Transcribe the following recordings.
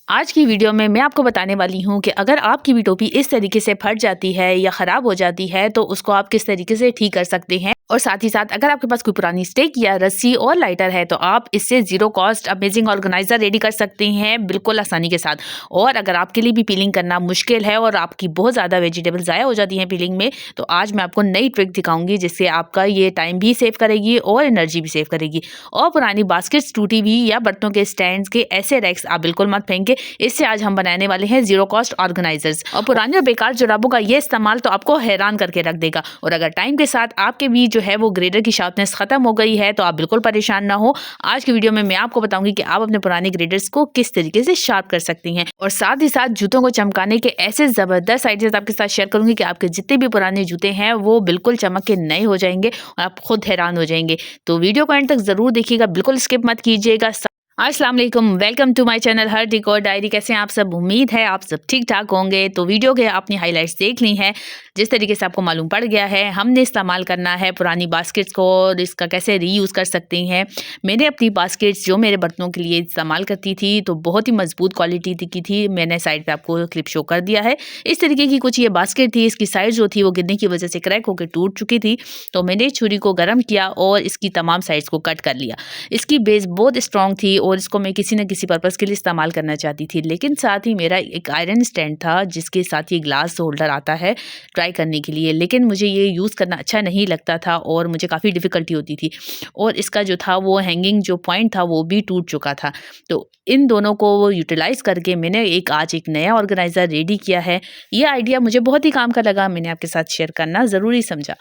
आज की वीडियो में मैं आपको बताने वाली हूँ कि अगर आपकी भी टोपी इस तरीके से फट जाती है या ख़राब हो जाती है तो उसको आप किस तरीके से ठीक कर सकते हैं। और साथ ही साथ अगर आपके पास कोई पुरानी स्टिक या रस्सी और लाइटर है तो आप इससे zero cost amazing organiser ready कर सकते हैं बिल्कुल आसानी के साथ। और अगर आपके लिए भी पीलिंग करना मुश्किल है और आपकी बहुत ज़्यादा वेजिटेबल ज़ाया हो जाती हैं पीलिंग में, तो आज मैं आपको नई ट्रिक दिखाऊंगी जिससे आपका ये टाइम भी सेव करेगी और एनर्जी भी सेव करेगी। और पुरानी बास्केट्स, टूटी हुई या बर्तनों के स्टैंड्स के ऐसे रैक्स आप बिल्कुल मत फेंके। इससे आज हम बनाने वाले हैं जीरो कॉस्ट ऑर्गेनाइजर्स। और पुराने और बेकार जुराबों का ये इस्तेमाल तो आपको हैरान करके रख देगा। और अगर टाइम के साथ आपके भी जो है वो ग्रेडर की शार्पनेस खत्म हो गई है तो आप बिल्कुल परेशान ना हो। आज की वीडियो में मैं आपको बताऊंगी कि आप अपने पुराने ग्रेडर्स को किस तरीके से शार्प कर सकती हैं। और साथ ही साथ जूतों को चमकाने के ऐसे जबरदस्त आइडियाज आपके साथ शेयर करूंगी कि आपके जितने भी पुराने जूते हैं वो बिल्कुल चमक के नए हो जाएंगे और आप खुद हैरान हो जाएंगे। तो वीडियो को एंड तक जरूर देखिएगा, बिल्कुल स्किप मत कीजिएगा। अस्सलाम वालेकुम, welcome to my channel Her Decor Diary. कैसे हैं आप सब? उम्मीद है आप सब ठीक ठाक होंगे। तो वीडियो के आपने हाइलाइट्स देख ली हैं। जिस तरीके से आपको मालूम पड़ गया है हमने इस्तेमाल करना है पुरानी बास्केट्स को और इसका कैसे रीयूज़ कर सकते हैं। मैंने अपनी बास्केट्स जो मेरे बर्तनों के लिए इस्तेमाल करती थी तो बहुत ही मजबूत क्वालिटी की थी। मैंने साइड पे आपको क्लिप शो कर दिया है। इस तरीके की कुछ ये बास्केट थी। इसकी साइड जो थी वो गिरने की वजह से क्रैक होकर टूट चुकी थी। तो मैंने छुरी को गर्म किया और इसकी तमाम साइड्स को कट कर लिया। इसकी बेस बहुत स्ट्रॉन्ग थी और इसको मैं किसी न किसी पर्पज़ के लिए इस्तेमाल करना चाहती थी। लेकिन साथ ही मेरा एक आयरन स्टैंड था जिसके साथ ही ग्लास होल्डर आता है ट्राई करने के लिए, लेकिन मुझे ये यूज़ करना अच्छा नहीं लगता था और मुझे काफ़ी डिफ़िकल्टी होती थी। और इसका जो था वो हैंगिंग जो पॉइंट था वो भी टूट चुका था। तो इन दोनों को यूटिलाइज़ करके मैंने आज एक नया ऑर्गेनाइज़र रेडी किया है। ये आइडिया मुझे बहुत ही काम का लगा, मैंने आपके साथ शेयर करना ज़रूरी समझा।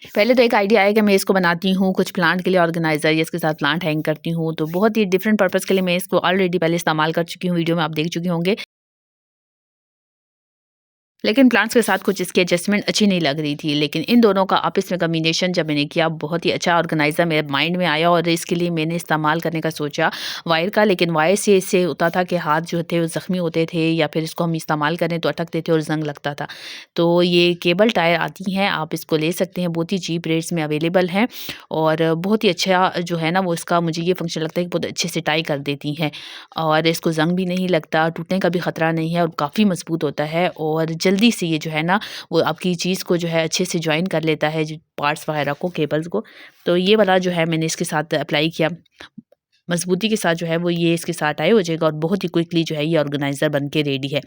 पहले तो एक आइडिया आया कि मैं इसको बनाती हूँ कुछ प्लांट के लिए ऑर्गेनाइज़र या इसके साथ प्लांट हैंग करती हूँ। तो बहुत ही डिफरेंट पर्पज़ के लिए मैं इसको ऑलरेडी पहले इस्तेमाल कर चुकी हूँ, वीडियो में आप देख चुके होंगे। लेकिन प्लांट्स के साथ कुछ इसकी एडजस्टमेंट अच्छी नहीं लग रही थी। लेकिन इन दोनों का आपस में कॉम्बिनेशन जब मैंने किया बहुत ही अच्छा ऑर्गेनाइज़र मेरे माइंड में आया और इसके लिए मैंने इस्तेमाल करने का सोचा वायर का। लेकिन वायर से इससे होता था कि हाथ जो थे वो ज़ख्मी होते थे या फिर इसको हम इस्तेमाल करें तो अटकते थे और ज़ंग लगता था। तो ये केबल टायर आती हैं, आप इसको ले सकते हैं, बहुत ही चीप रेट्स में अवेलेबल हैं। और बहुत ही अच्छा जो है ना वो इसका मुझे ये फंक्शन लगता है कि बहुत अच्छे से टाई कर देती हैं और इसको ज़ंग भी नहीं लगता, टूटने का भी ख़तरा नहीं है और काफ़ी मज़बूत होता है। और जल्दी से ये जो है ना वो आपकी चीज़ को जो है अच्छे से जॉइन कर लेता है, जो पार्ट्स वगैरह को, केबल्स को। तो ये वाला जो है मैंने इसके साथ अप्लाई किया। मज़बूती के साथ जो है वो ये इसके साथ टाई हो जाएगा और बहुत ही क्विकली जो है ये ऑर्गेनाइज़र बन के रेडी है।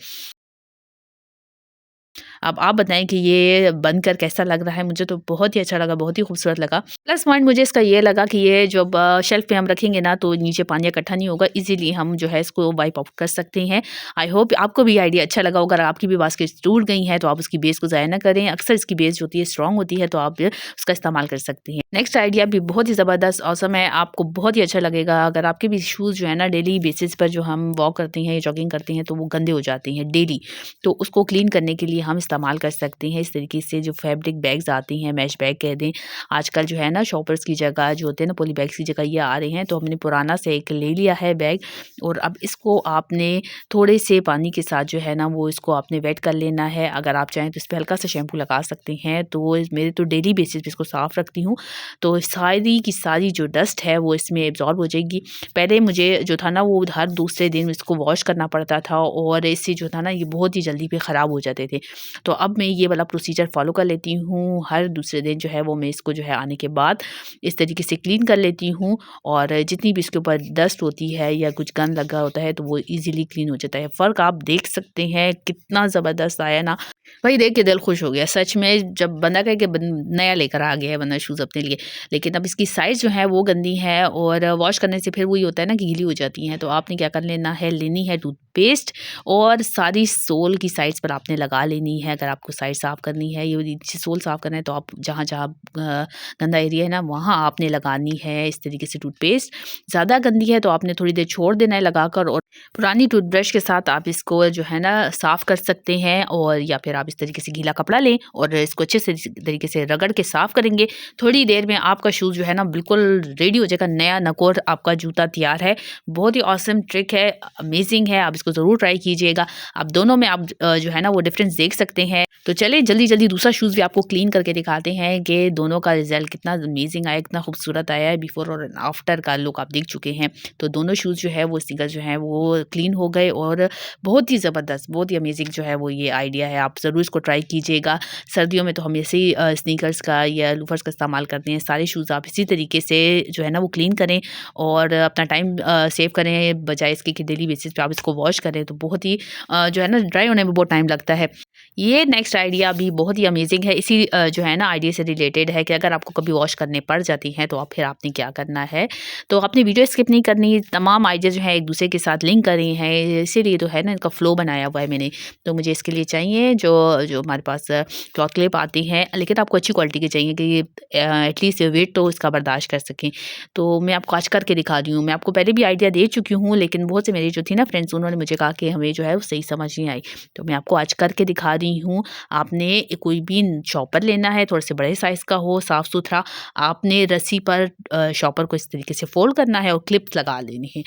अब आप बताएँ कि ये बनकर कैसा लग रहा है? मुझे तो बहुत ही अच्छा लगा, बहुत ही खूबसूरत लगा। प्लस पॉइंट मुझे इसका ये लगा कि ये जब शेल्फ़ पे हम रखेंगे ना तो नीचे पानी इकट्ठा नहीं होगा, ईज़िली हम जो है इसको वाइप आउट कर सकते हैं। आई होप आपको भी आइडिया अच्छा लगा होगा। अगर आपकी भी बास्केट टूट गई हैं तो आप उसकी बेस को ज़ाया ना करें। अक्सर इसकी बेस जो होती है स्ट्रॉन्ग होती है तो आप उसका इस्तेमाल कर सकती हैं। नेक्स्ट आइडिया भी बहुत ही ज़बरदस्त ऑसम है, आपको बहुत ही अच्छा लगेगा। अगर आपके भी शूज़ जो है ना डेली बेसिस पर जो हम वॉक करते हैं या जॉगिंग करते हैं तो वो गंदे हो जाते हैं डेली, तो उसको क्लीन करने के लिए हम इस्तेमाल कर सकते हैं इस तरीके से जो फैब्रिक बैग्स आती हैं, मैश बैग कह दें। आजकल जो है ना शॉपर्स की जगह जो होते हैं ना पॉली बैग्स की जगह ये आ रहे हैं। तो हमने पुराना से एक ले लिया है बैग और अब इसको आपने थोड़े से पानी के साथ जो है ना वो इसको आपने वेट कर लेना है। अगर आप चाहें तो इस पे हल्का सा शैम्पू लगा सकते हैं। तो मेरे तो डेली बेसिस पे इसको साफ़ रखती हूँ तो सारी की सारी जो डस्ट है वो इसमें एब्ज़ॉर्ब हो जाएगी। पहले मुझे जो था ना वो हर दूसरे दिन इसको वॉश करना पड़ता था और इससे जो था ना ये बहुत ही जल्दी पे ख़राब हो जाते थे। तो अब मैं ये वाला प्रोसीजर फ़ॉलो कर लेती हूँ। हर दूसरे दिन जो है वो मैं इसको जो है आने के बाद इस तरीके से क्लीन कर लेती हूँ और जितनी भी इसके ऊपर डस्ट होती है या कुछ गंद लगा होता है तो वो ईज़िली क्लीन हो जाता है। फ़र्क आप देख सकते हैं कितना ज़बरदस्त आया ना। वही देख के दिल खुश हो गया सच में, जब बंदा कहे कि नया लेकर आ गया है बंदा शूज़ अपने लिए। लेकिन अब इसकी साइज़ जो है वो गंदी है और वॉश करने से फिर वही होता है ना कि गीली हो जाती हैं। तो आपने क्या कर लेना है, लेनी है टूथपेस्ट और सारी सोल की साइड्स पर आपने लगा लेनी है। अगर आपको साइड साफ़ करनी है, ये सोल साफ़ करना है तो आप जहाँ-जहाँ गंदा एरिया है ना वहाँ आपने लगानी है इस तरीके से टूथपेस्ट। ज़्यादा गंदी है तो आपने थोड़ी देर छोड़ देना है लगाकर और पुरानी टूथब्रश के साथ आप इसको जो है ना साफ़ कर सकते हैं। और या फिर आप इस तरीके से गीला कपड़ा लें और इसको अच्छे से तरीके से रगड़ के साफ़ करेंगे। थोड़ी देर में आपका शूज़ जो है ना बिल्कुल रेडी हो जाएगा, नया नकोर आपका जूता तैयार है। बहुत ही ऑसम ट्रिक है, अमेजिंग है, आप इसको ज़रूर ट्राई कीजिएगा। आप दोनों में आप जो है ना वो डिफरेंस देख सकते हैं। तो चलिए जल्दी-जल्दी दूसरा शूज़ भी आपको क्लीन करके दिखाते हैं कि दोनों का रिज़ल्ट कितना अमेजिंग आया, कितना खूबसूरत आया है। बिफोर और आफ्टर का लुक आप देख चुके हैं। तो दोनों शूज़ जो है वो स्नीकर्स जो हैं वो क्लीन हो गए और बहुत ही ज़बरदस्त, बहुत ही अमेजिंग जो है वो ये आइडिया है। आप ज़रूर इसको ट्राई कीजिएगा। सर्दियों में तो हम ऐसे ही स्नीकर्स का या लोफर्स का इस्तेमाल करते हैं। सारे शूज़ आप इसी तरीके से जो है ना वो क्लीन करें और अपना टाइम सेव करें, बजाय इसके कि डेली बेसिस पे आप इसको वॉश करें तो बहुत ही जो है ना ड्राई होने में बहुत टाइम लगता है। ये नेक्स्ट आइडिया भी बहुत ही अमेजिंग है। इसी जो है ना आइडिया से रिलेटेड है कि अगर आपको कभी वॉश करने पड़ जाती हैं तो आप फिर आपने क्या करना है, तो आपने वीडियो स्किप नहीं करनी। तमाम आइडिया जो है एक दूसरे के साथ लिंक कर रही हैं, इसीलिए तो है ना इनका फ्लो बनाया हुआ है मैंने। तो मुझे इसके लिए चाहिए जो जो हमारे पास क्लॉथ क्लिप आती हैं, लेकिन आपको अच्छी क्वालिटी की चाहिए कि एटलीस्ट वेट तो इसका बर्दाश्त कर सकें। तो मैं आपको आज करके दिखा रही हूँ। मैं आपको पहले भी आइडिया दे चुकी हूँ, लेकिन बहुत से मेरी जो थी ना फ्रेंड्स, उन्होंने मुझे कहा कि हमें जो है वो सही समझ नहीं आई। तो मैं आपको आज करके दिखा रही हूँ। आपने कोई भी शॉपर लेना है, थोड़े से बड़े साइज़ का हो, साफ़-सुथरा। आपने रस्सी पर शॉपर को इस तरीके से फ़ोल्ड करना है और क्लिप्स लगा लेनी है।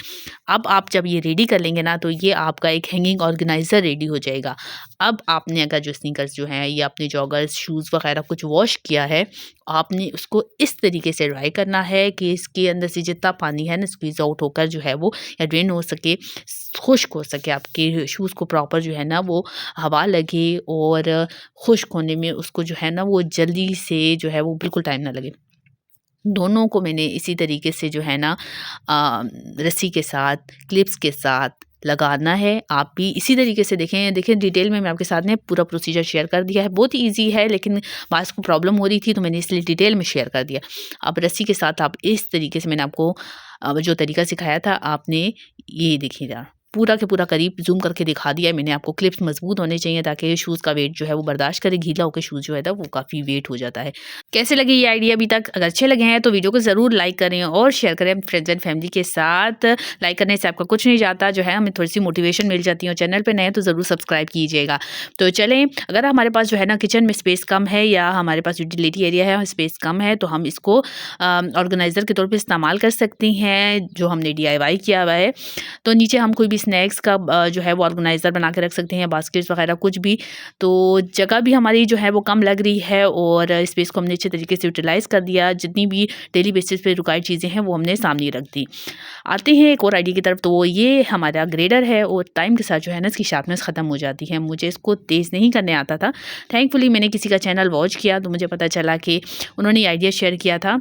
अब आप जब ये रेडी कर लेंगे ना, तो ये आपका एक हैंगिंग ऑर्गेनाइज़र रेडी हो जाएगा। अब आपने अगर जो स्नीकर्स जो हैं या अपने जॉगर्स, शूज़ वग़ैरह कुछ वॉश किया है, आपने उसको इस तरीके से ड्राई करना है कि इसके अंदर से जितना पानी है ना स्क्वीज़ आउट होकर जो है वो या ड्रेन हो सके, खुश्क हो सके। आपके शूज़ को प्रॉपर जो है ना वो हवा लगे और खुश्क होने में उसको जो है ना वो जल्दी से जो है वो बिल्कुल टाइम ना लगे। दोनों को मैंने इसी तरीके से जो है ना रस्सी के साथ, क्लिप्स के साथ लगाना है। आप भी इसी तरीके से देखें डिटेल में मैं आपके साथ ने पूरा प्रोसीजर शेयर कर दिया है। बहुत ही ईज़ी है, लेकिन बाज़ को प्रॉब्लम हो रही थी तो मैंने इसलिए डिटेल में शेयर कर दिया। अब रस्सी के साथ आप इस तरीके से मैंने आपको जो तरीका सिखाया था आपने ये देखिएगा, पूरा के पूरा करीब ज़ूम करके दिखा दिया है मैंने आपको। क्लिप्स मज़बूत होने चाहिए ताकि शूज़ का वेट जो है वो बर्दाश्त करे। गीला होकर शूज़ जो है ना वो काफ़ी वेट हो जाता है। कैसे लगे ये आइडिया अभी तक? अगर अच्छे लगे हैं तो वीडियो को ज़रूर लाइक करें और शेयर करें फ्रेंड्स एंड फैमिली के साथ। लाइक करने से आपका कुछ नहीं जाता, जो है हमें थोड़ी-सी मोटिवेशन मिल जाती है। और चैनल पे नए हैं तो ज़रूर सब्सक्राइब कीजिएगा। तो चलें, अगर हमारे पास जो है ना किचन में स्पेस कम है या हमारे पास यूटिलिटी एरिया है स्पेस कम है, तो हम इसको ऑर्गेनाइज़र के तौर पे इस्तेमाल कर सकते हैं, जो हमने DIY किया हुआ है। तो नीचे हम कोई भी स्नैक्स का जो है वो ऑर्गेनाइज़र बना के रख सकते हैं, बास्केट्स वगैरह कुछ भी। तो जगह भी हमारी जो है वो कम लग रही है और स्पेस को हमने अच्छे तरीके से यूटिलाइज़ कर दिया। जितनी भी डेली बेसिस पे रिक्वायर्ड चीज़ें हैं वो हमने सामने रख दी। आते हैं एक और आइडिया की तरफ। तो ये हमारा ग्रेडर है और टाइम के साथ जो है ना इसकी शार्पनेस ख़त्म हो जाती है। मुझे इसको तेज़ नहीं करने आता था। थैंकफुली मैंने किसी का चैनल वॉच किया तो मुझे पता चला कि उन्होंने ये आइडिया शेयर किया था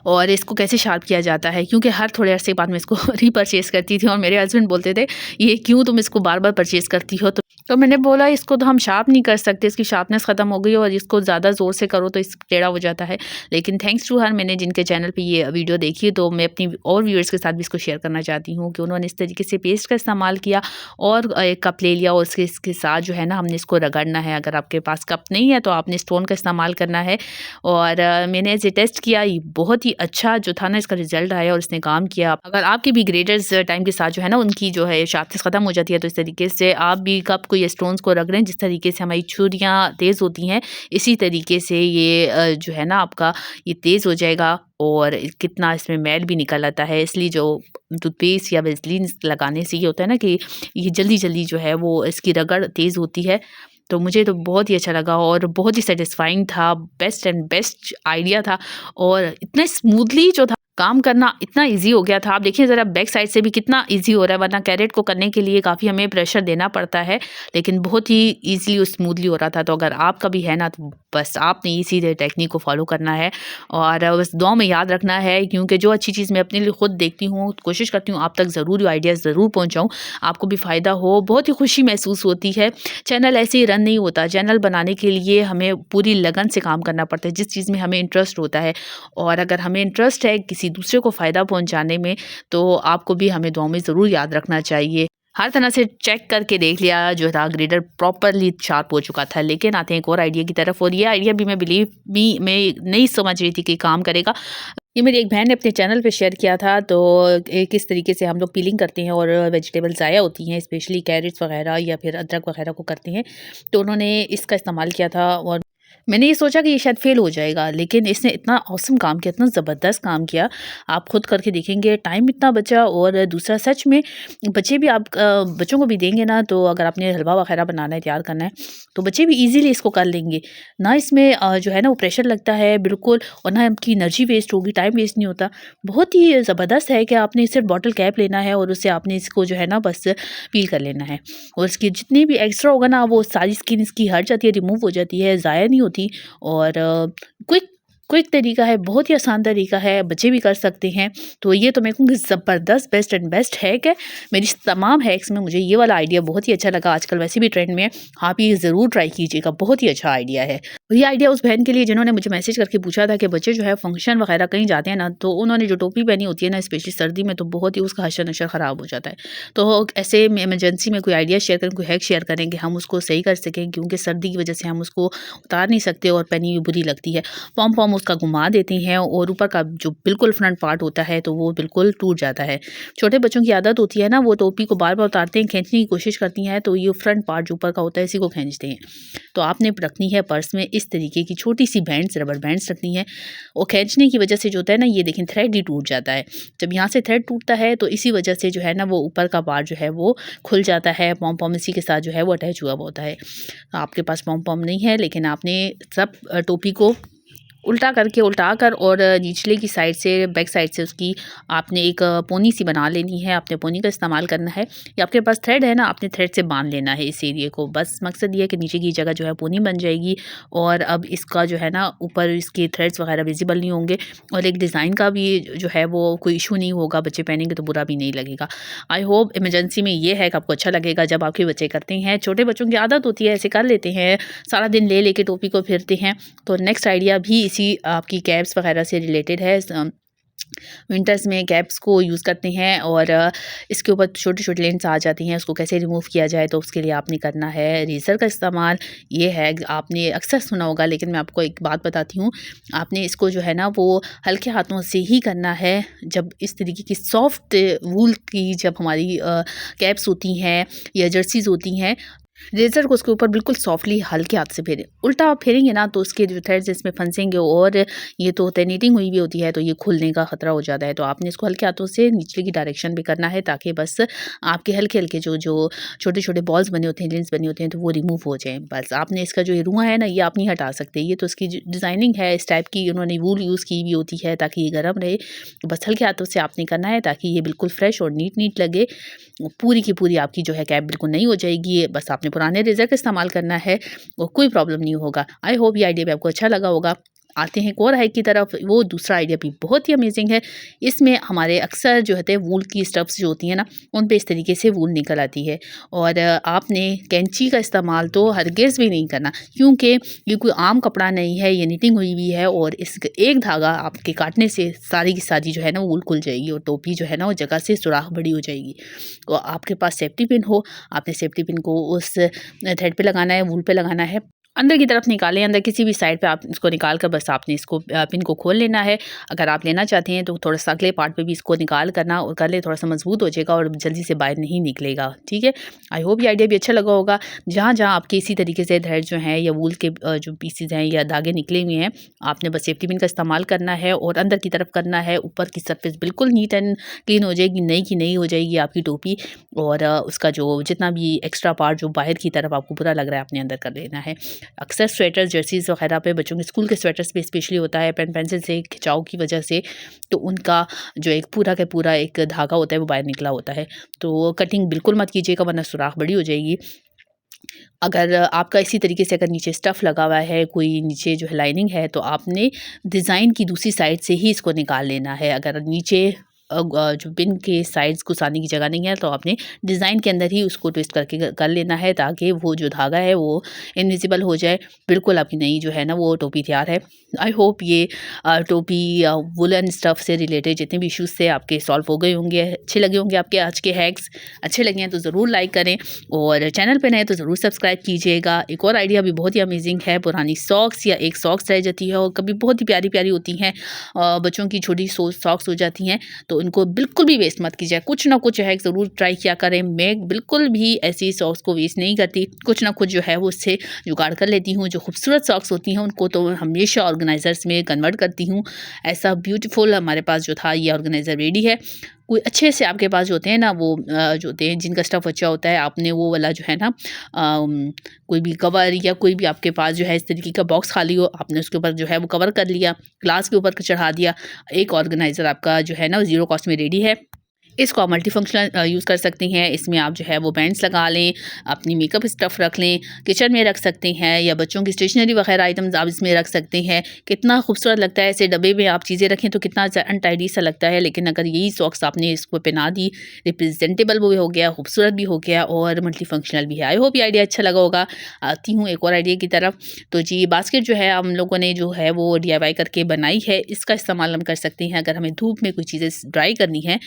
और इसको कैसे शार्प किया जाता है, क्योंकि हर थोड़े अरसे बाद मैं इसको रीपरचेज़ करती थी और मेरे हस्बैंड बोलते थे, ये क्यों तुम इसको बार-बार परचेज़ करती हो? तो मैंने बोला इसको तो हम शार्प नहीं कर सकते, इसकी शार्पनेस ख़त्म हो गई और इसको ज़्यादा ज़ोर से करो तो इस टेढ़ा हो जाता है। लेकिन थैंक्स टू हर, मैंने जिनके चैनल पे ये वीडियो देखी तो मैं अपनी और व्यूअर्स के साथ भी इसको शेयर करना चाहती हूँ कि उन्होंने इस तरीके से पेस्ट का इस्तेमाल किया और एक कप ले लिया और इसके साथ जो है ना हमने इसको रगड़ना है। अगर आपके पास कप नहीं है तो आपने स्टोन का इस्तेमाल करना है। और मैंने इसे टेस्ट किया, ये बहुत ही अच्छा जो था ना इसका रिजल्ट आया और इसने काम किया। अगर आपके भी ग्रेडर्स टाइम के साथ जो है ना उनकी जो है शार्पनेस ख़त्म हो जाती है, तो इस तरीके से आप भी कप को या स्टोन्स को रगड़ें। जिस तरीके से हमारी छुरियाँ तेज़ होती हैं, इसी तरीके से ये जो है ना आपका ये तेज़ हो जाएगा और कितना इसमें मैल भी निकल आता है। इसलिए जो टूथपेस्ट या वेसलीन लगाने से ये होता है ना कि ये जल्दी-जल्दी जो है वो इसकी रगड़ तेज़ होती है। तो मुझे तो बहुत ही अच्छा लगा और बहुत ही सैटिस्फाइंग था। बेस्ट एंड बेस्ट आइडिया था और इतना स्मूथली जो था काम करना इतना ईज़ी हो गया था। आप देखिए ज़रा बैक साइड से भी कितना ईज़ी हो रहा है, वरना कैरेट को करने के लिए काफ़ी हमें प्रेशर देना पड़ता है, लेकिन बहुत ही ईज़िली और स्मूथली हो रहा था। तो अगर आपका भी है ना तो बस आपने इसी टेक्निक को फॉलो करना है और बस दुआ में याद रखना है, क्योंकि जो अच्छी चीज़ मैं अपने लिए खुद देखती हूँ, कोशिश करती हूँ आप तक ज़रूर आइडियाज़ ज़रूर पहुँचाऊँ, आपको भी फ़ायदा हो। बहुत ही खुशी महसूस होती है। चैनल ऐसे ही रन नहीं होता, चैनल बनाने के लिए हमें पूरी लगन से काम करना पड़ता है, जिस चीज़ में हमें इंटरेस्ट होता है। और अगर हमें इंटरेस्ट है किसी दूसरे को फ़ायदा पहुँचाने में, तो आपको भी हमें दुआ में ज़रूर याद रखना चाहिए। हर तरह से चेक करके देख लिया, जो था ग्रेडर प्रॉपरली शार्प हो चुका था। लेकिन आते हैं एक और आइडिया की तरफ, और ये आइडिया भी मैं नहीं समझ रही थी कि काम करेगा। ये मेरी एक बहन ने अपने चैनल पे शेयर किया था, तो किस तरीके से हम लोग पीलिंग करते हैं और वेजिटेबल ज़ाया होती हैं, स्पेशली कैरेट्स वगैरह या फिर अदरक वगैरह को करते हैं। तो उन्होंने इसका इस्तेमाल किया था और मैंने ये सोचा कि ये शायद फ़ेल हो जाएगा, लेकिन इसने इतना ऑसम काम किया, इतना ज़बरदस्त काम किया। आप खुद करके देखेंगे, टाइम इतना बचा और दूसरा सच में बच्चे भी आप बच्चों को भी देंगे ना, तो अगर आपने हलवा वगैरह बनाना है, तैयार करना है, तो बच्चे भी ईज़िली इसको कर लेंगे। ना इसमें जो है ना वो प्रेशर लगता है बिल्कुल, और ना आपकी एनर्जी वेस्ट होगी, टाइम वेस्ट नहीं होता। बहुत ही ज़बरदस्त है कि आपने सिर्फ़ बॉटल कैप लेना है और उससे आपने इसको जो है ना बस पील कर लेना है, और इसकी जितनी भी एक्स्ट्रा होगा ना, वो सारी स्किन इसकी हट जाती है, रिमूव हो जाती है, ज़ाया नहीं होती। और क्विक क्विक तरीका है, बहुत ही आसान तरीका है, बच्चे भी कर सकते हैं। तो ये तो मैं कहूँगी ज़बरदस्त बेस्ट एंड बेस्ट हैक है। मेरी तमाम हैक्स में मुझे ये वाला आइडिया बहुत ही अच्छा लगा, आजकल वैसे भी ट्रेंड में है। आप ये ज़रूर ट्राई कीजिएगा, बहुत ही अच्छा आइडिया है। और ये आइडिया उस बहन के लिए जिन्होंने मुझे मैसेज करके पूछा था कि बच्चे जो है फंक्शन वगैरह कहीं जाते हैं ना, तो उन्होंने जो टोपी पहनी होती है ना, स्पेशली सर्दी में, तो बहुत ही उसका हशर-नशर ख़राब हो जाता है। तो ऐसे में इमरजेंसी में कोई आइडिया शेयर करें, कोई हैक शेयर करें कि हम उसको सही कर सकें, क्योंकि सर्दी की वजह से हम उसको उतार नहीं सकते और पहनी हुई बुरी लगती है। पॉम-पॉम उसका घुमा देते हैं और ऊपर का जो बिल्कुल फ्रंट पार्ट होता है, तो वो बिल्कुल टूट जाता है। छोटे बच्चों की आदत होती है ना, वो टोपी को बार-बार उतारते हैं, खींचने की कोशिश करती हैं, तो ये फ्रंट पार्ट जो ऊपर का होता है, इसी को खींचते हैं। तो आपने रखनी है पर्स में इस तरीके की छोटी-सी बैंड्स, रबर बैंड्स रखनी है, और खींचने की वजह से जो होता है ना, ये देखें थ्रेड ही टूट जाता है। जब यहाँ से थ्रेड टूटता है, तो इसी वजह से जो है ना, वो ऊपर का पार्ट जो है वो खुल जाता है, पॉम-पॉम इसी के साथ जो है वो अटैच हुआ होता है। आपके पास पॉम-पॉम नहीं है, लेकिन आपने सब टोपी को उल्टा कर और निचले की साइड से, बैक साइड से उसकी आपने एक पोनी सी बना लेनी है। आपने पोनी का इस्तेमाल करना है, या आपके पास थ्रेड है ना, आपने थ्रेड से बांध लेना है इस एरिया को। बस मकसद ये है कि नीचे की जगह जो है पोनी बन जाएगी, और अब इसका जो है ना ऊपर इसके थ्रेड्स वगैरह विजिबल नहीं होंगे, और एक डिज़ाइन का भी जो है वो कोई इशू नहीं होगा, बच्चे पहनेंगे तो बुरा भी नहीं लगेगा। आई होप इमरजेंसी में ये हैक आपको अच्छा लगेगा, जब आपके बच्चे करते हैं। छोटे बच्चों की आदत होती है, ऐसे कर लेते हैं, सारा दिन ले लेके टोपी को फिरते हैं। तो नेक्स्ट आइडिया भी इसी आपकी कैप्स वगैरह से रिलेटेड है। विंटर्स में कैप्स को यूज़ करते हैं, और इसके ऊपर छोटे-छोटे लेंस आ जाती हैं, उसको कैसे रिमूव किया जाए, तो उसके लिए आपने करना है रेज़र का इस्तेमाल। ये है, आपने अक्सर सुना होगा, लेकिन मैं आपको एक बात बताती हूँ। आपने इसको जो है ना वो हल्के हाथों से ही करना है। जब इस तरीके की सॉफ्ट वूल की जब हमारी कैप्स होती हैं या जर्सीज़ होती हैं, रेज़र को उसके ऊपर बिल्कुल सॉफ्टली हल्के हाथ से फेरें। उल्टा आप फेरेंगे ना, तो उसके जो थ्रेड्स इसमें फंसेंगे, और ये तो होता है नीटिंग हुई भी होती है, तो ये खुलने का खतरा हो जाता है। तो आपने इसको हल्के हाथों से निचले की डायरेक्शन पे करना है, ताकि बस आपके हल्के-हल्के जो जो छोटे-छोटे बॉल्स बने होते हैं, लेंस बने होते हैं, तो वो रिमूव हो जाएँ। बस आपने इसका जो ये रुआँ है ना, ये आप नहीं हटा सकते। ये तो इसकी जो डिज़ाइनिंग है इस टाइप की, उन्होंने वूल यूज़ की हुई होती है ताकि ये गर्म रहे। बस हल्के हाथों से आपने करना है, ताकि ये बिल्कुल फ्रेश और नीट-नीट लगे। पूरी की पूरी आपकी जो है कैप बिल्कुल नई हो जाएगी। बस आपने पुराने रेज़र का इस्तेमाल करना है और कोई प्रॉब्लम नहीं होगा। आई होप ये आइडिया भी आपको अच्छा लगा होगा। आते हैं एक और हाइक की तरफ, वो दूसरा आइडिया भी बहुत ही अमेजिंग है। इसमें हमारे अक्सर जो होते हैं वूल की स्टफ्स जो होती हैं ना, उन पे इस तरीके से वूल निकल आती है, और आपने कैंची का इस्तेमाल तो हरगिज़ भी नहीं करना, क्योंकि ये कोई आम कपड़ा नहीं है, ये निटिंग हुई हुई है, और इस एक धागा आपके काटने से सारी की सारी जो है ना वूल खुल जाएगी, और टोपी जो है ना वो जगह से सुराख बड़ी हो जाएगी। तो आपके पास सेफ्टी पिन हो, आपने सेफ्टी पिन को उस थ्रेड पे लगाना है, वूल पे लगाना है। अंदर की तरफ निकालें, अंदर किसी भी साइड पे आप इसको निकाल कर बस आपने इसको पिन को खोल लेना है। अगर आप लेना चाहते हैं तो थोड़ा-सा अगले पार्ट पे भी इसको निकाल करना और कर ले, थोड़ा-सा मजबूत हो जाएगा और जल्दी से बाहर नहीं निकलेगा, ठीक है? आई होप ये आइडिया भी अच्छा लगा होगा। जहाँ-जहाँ आपके इसी तरीके से थ्रेड जो हैं या वूल के जो पीसेज़ हैं या धागे निकले हुए हैं, आपने बस सेफ्टी पिन का इस्तेमाल करना है और अंदर की तरफ करना है। ऊपर की सरफेस बिल्कुल नीट एंड क्लीन हो जाएगी, नई की नई हो जाएगी आपकी टोपी, और उसका जो जितना भी एक्स्ट्रा पार्ट जो बाहर की तरफ आपको बुरा लग रहा है, आपने अंदर कर लेना है। अक्सर स्वेटर्स, जर्सीज़ वगैरह पे बच्चों के स्कूल के स्वेटर्स पे स्पेशली होता है पेन पेंसिल से खिंचाव की वजह से, तो उनका जो एक पूरा का पूरा एक धागा होता है वो बाहर निकला होता है। तो कटिंग बिल्कुल मत कीजिएगा, वरना सुराख बड़ी हो जाएगी। अगर आपका इसी तरीके से अगर नीचे स्टफ़ लगा हुआ है, कोई नीचे जो है लाइनिंग है, तो आपने डिज़ाइन की दूसरी साइड से ही इसको निकाल लेना है। अगर नीचे जो पिन के साइड्स घुसाने की जगह नहीं है, तो आपने डिज़ाइन के अंदर ही उसको ट्विस्ट करके कर लेना है ताकि वो जो धागा है वो इनविजिबल हो जाए। बिल्कुल आपकी नई जो है ना वो टोपी तैयार है। आई होप ये टोपी वुलन स्टफ़ से रिलेटेड जितने भी इश्यूज़ थे आपके सॉल्व हो गए होंगे, अच्छे लगे होंगे आपके आज के हैक्स। अच्छे लगे हैं तो ज़रूर लाइक करें और चैनल पे नए तो ज़रूर सब्सक्राइब कीजिएगा। एक और आइडिया भी बहुत ही अमेजिंग है, पुरानी सॉक्स या एक सॉक्स रह जाती है और कभी बहुत ही प्यारी-प्यारी होती हैं, बच्चों की छोटी सॉक्स हो जाती हैं, तो उनको बिल्कुल भी वेस्ट मत कीजिए। कुछ ना कुछ हैक ज़रूर ट्राई किया करें। मैं बिल्कुल भी ऐसी सॉक्स को वेस्ट नहीं करती, कुछ ना कुछ जो है वो उससे जुगाड़ कर लेती हूँ। जो खूबसूरत सॉक्स होती हैं उनको तो हमेशा ऑर्गेनाइज़र्स में कन्वर्ट करती हूँ। ऐसा ब्यूटीफुल हमारे पास जो था ये ऑर्गेनाइज़र रेडी है। कोई अच्छे से आपके पास जो होते हैं ना वो जो होते हैं जिनका स्टफ़ अच्छा होता है, आपने वो वाला जो है ना कोई भी कवर या कोई भी आपके पास जो है इस तरीके का बॉक्स खाली हो, आपने उसके ऊपर जो है वो कवर कर लिया, ग्लास के ऊपर चढ़ा दिया। एक ऑर्गेनाइज़र आपका जो है ना ज़ीरो कॉस्ट में रेडी है। इसको आप मल्टीफंक्शनल यूज़ कर सकती हैं। इसमें आप जो है वो बैंड्स लगा लें, अपनी मेकअप स्टफ़ रख लें, किचन में रख सकते हैं या बच्चों की स्टेशनरी वगैरह आइटम्स आप इसमें रख सकते हैं। कितना खूबसूरत लगता है, ऐसे डब्बे में आप चीज़ें रखें तो कितना अनटाइडी सा लगता है, लेकिन अगर यही सॉक्स आपने इसको पहना दी, रिप्रेजेंटेबल भी हो गया, खूबसूरत भी हो गया और मल्टीफंक्शनल भी है। आई होप ये आइडिया अच्छा लगा होगा। आती हूँ एक और आइडिया की तरफ। तो जी, बास्केट जो है हम लोगों ने जो है वो DIY करके बनाई है, इसका इस्तेमाल हम कर सकते हैं अगर हमें धूप में कोई चीज़ें ड्राई करनी है,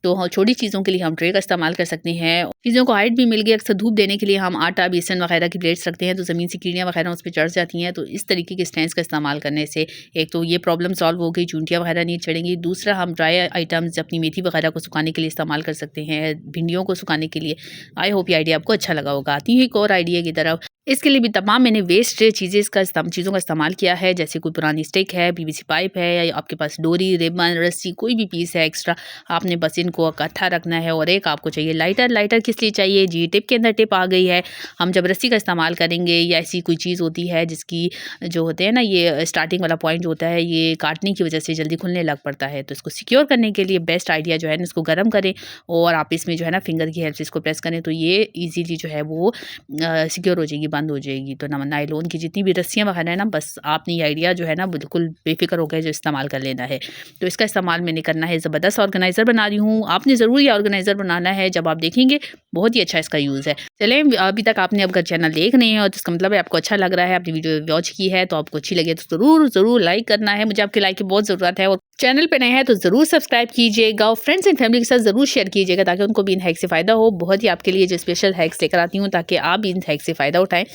तो हाँ, छोटी चीज़ों के लिए हम ट्रे का इस्तेमाल कर सकते हैं। चीज़ों को हाइट भी मिल गई। अक्सर धूप देने के लिए हम आटा, बेसन वगैरह की प्लेट्स रखते हैं तो ज़मीन से कीड़ियाँ वगैरह उस पे चढ़ जाती हैं। तो इस तरीके के स्टैंड्स का इस्तेमाल करने से एक तो ये प्रॉब्लम सॉल्व हो गई, चूंटियाँ वगैरह नहीं चढ़ेंगी। दूसरा, हम ड्राई आइटम्स अपनी मेथी वगैरह को सुखाने के लिए इस्तेमाल कर सकते हैं, भिंडियों को सुखाने के लिए। आई होप ये आइडिया आपको अच्छा लगा होगा। आती हूँ एक और आइडिया की तरफ। इसके लिए भी तमाम मैंने वेस्ट चीज़ों का इस्तेमाल किया है, जैसे कोई पुरानी स्टिक है, PVC पाइप है या आपके पास डोरी, रिबन, रस्सी, कोई भी पीस है एक्स्ट्रा, आपने बस इनको इकट्ठा रखना है। और एक आपको चाहिए लाइटर किस लिए चाहिए जी, टिप के अंदर टिप आ गई है। हम जब रस्सी का इस्तेमाल करेंगे या ऐसी कोई चीज़ होती है जिसकी जो होते हैं ना ये स्टार्टिंग वाला पॉइंट जो होता है ये काटने की वजह से जल्दी खुलने लग पड़ता है, तो इसको सिक्योर करने के लिए बेस्ट आइडिया जो है ना, इसको गर्म करें और आप इसमें जो है ना फिंगर की हेल्प से इसको प्रेस करें तो ये ईजीली जो है वो सिक्योर हो जाएगी, बंद हो जाएगी। तो नायलॉन की जितनी भी रस्सियाँ वगैरह है ना, बस आपने ये आइडिया जो है ना बिल्कुल बेफिक्र हो गए जो इस्तेमाल कर लेना है। तो इसका इस्तेमाल मैंने करना है। ज़बरदस्त ऑर्गेनाइज़र बना रही हूँ, आपने ज़रूर ये ऑर्गेनाइज़र बनाना है। जब आप देखेंगे बहुत ही अच्छा इसका यूज़ है। चलें, अभी तक आपने अगर चैनल देख रहे हैं तो इसका मतलब है आपको अच्छा लग रहा है, आपने वीडियो वॉच की है तो आपको अच्छी लगे तो ज़रूर लाइक करना है। मुझे आपके लाइक की बहुत ज़रूरत है और चैनल पे नए हैं तो ज़रूर सब्सक्राइब कीजिएगा और फ्रेंड्स एंड फैमिली के साथ ज़रूर शेयर कीजिएगा ताकि उनको भी इन हैक से फ़ायदा हो। बहुत ही आपके लिए जो स्पेशल हैक्स लेकर आती हूँ ताकि आप भी इन हैक से फ़ायदा उठाएँ।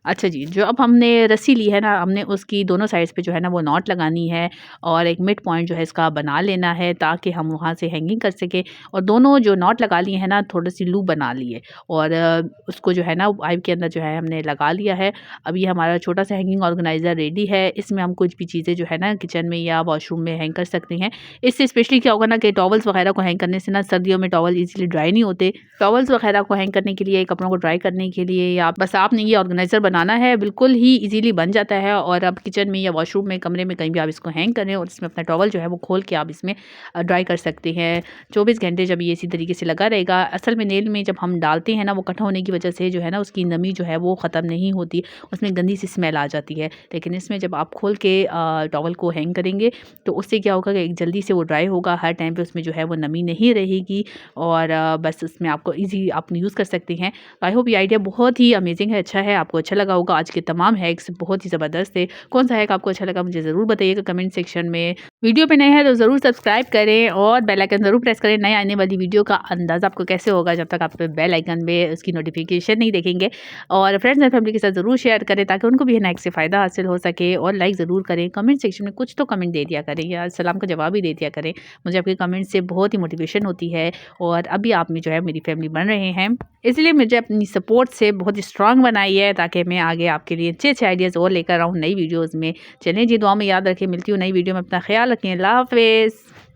अच्छा जी, जो अब हमने रस्सी ली है ना, हमने उसकी दोनों साइड्स पे जो है ना वो नॉट लगानी है और एक मिड पॉइंट जो है इसका बना लेना है ताकि हम वहाँ से हैंगिंग कर सकें। और दोनों जो नॉट लगा लिए हैं ना, थोड़ी-सी लूप बना ली है और उसको जो है ना पाइप के अंदर जो है हमने लगा लिया है। अब ये हमारा छोटा-सा हैंगिंग ऑर्गेनाइज़र रेडी है। इसमें हम कुछ भी चीज़ें जो है ना किचन में या वॉशरूम में हैंग कर सकते हैं। इससे स्पेशली क्या होगा ना कि टॉवल्स वगैरह को हैंग करने से ना सर्दियों में टॉवल ईज़िली ड्राई नहीं होते। टॉवल्स वगैरह को हैंग करने के लिए, कपड़ों को ड्राई करने के लिए या बस आपने ये ऑर्गेनाइज़र बनाना है, बिल्कुल ही इजीली बन जाता है। और अब किचन में या वॉशरूम में, कमरे में कहीं भी आप इसको हैंग करें और इसमें अपना टॉवल जो है वो खोल के आप इसमें ड्राई कर सकते हैं। 24 घंटे जब ये इसी तरीके से लगा रहेगा। असल में नेल में जब हम डालते हैं ना, वो कट होने की वजह से जो है ना उसकी नमी जो है वो ख़त्म नहीं होती, उसमें गंदी सी स्मेल आ जाती है। लेकिन इसमें जब आप खोल के टॉवल को हैंग करेंगे तो उससे क्या होगा कि एक जल्दी से वो ड्राई होगा, हर टाइम पे उसमें जो है वो नमी नहीं रहेगी और बस उसमें आपको ईज़ी आप यूज़ कर सकते हैं। आई होप ये आइडिया बहुत ही अमेजिंग है, अच्छा है, आपको अच्छा लगा होगा। आज के तमाम हैक्स बहुत ही ज़बरदस्त थे। कौन सा हैक आपको अच्छा लगा मुझे ज़रूर बताइएगा कमेंट सेक्शन में। वीडियो पे नए हैं तो ज़रूर सब्सक्राइब करें और बेल आइकन ज़रूर प्रेस करें। नए आने वाली वीडियो का अंदाज़ा आपको कैसे होगा जब तक आप बेल आइकन में उसकी नोटिफिकेशन नहीं देखेंगे। और फ्रेंड्स एंड फैमिली के साथ ज़रूर शेयर करें ताकि उनको भी हैक से फ़ायदा हासिल हो सके। और लाइक ज़रूर करें, कमेंट सेक्शन में कुछ तो कमेंट दे दिया करें या सलाम का जवाब ही दे दिया करें। मुझे आपके कमेंट से बहुत ही मोटिवेशन होती है और अभी आप में जो है मेरी फैमिली बन रहे हैं, इसलिए मुझे अपनी सपोर्ट से बहुत ही स्ट्रांग बनाई है ताकि मैं आगे आपके लिए अच्छे आइडियाज़ और लेकर आऊँ नई वीडियोज़ में। चलें जी, दुआ में याद रखें। मिलती हूँ नई वीडियो में, अपना ख्याल रखें। अल्लाह हाफ़िज़।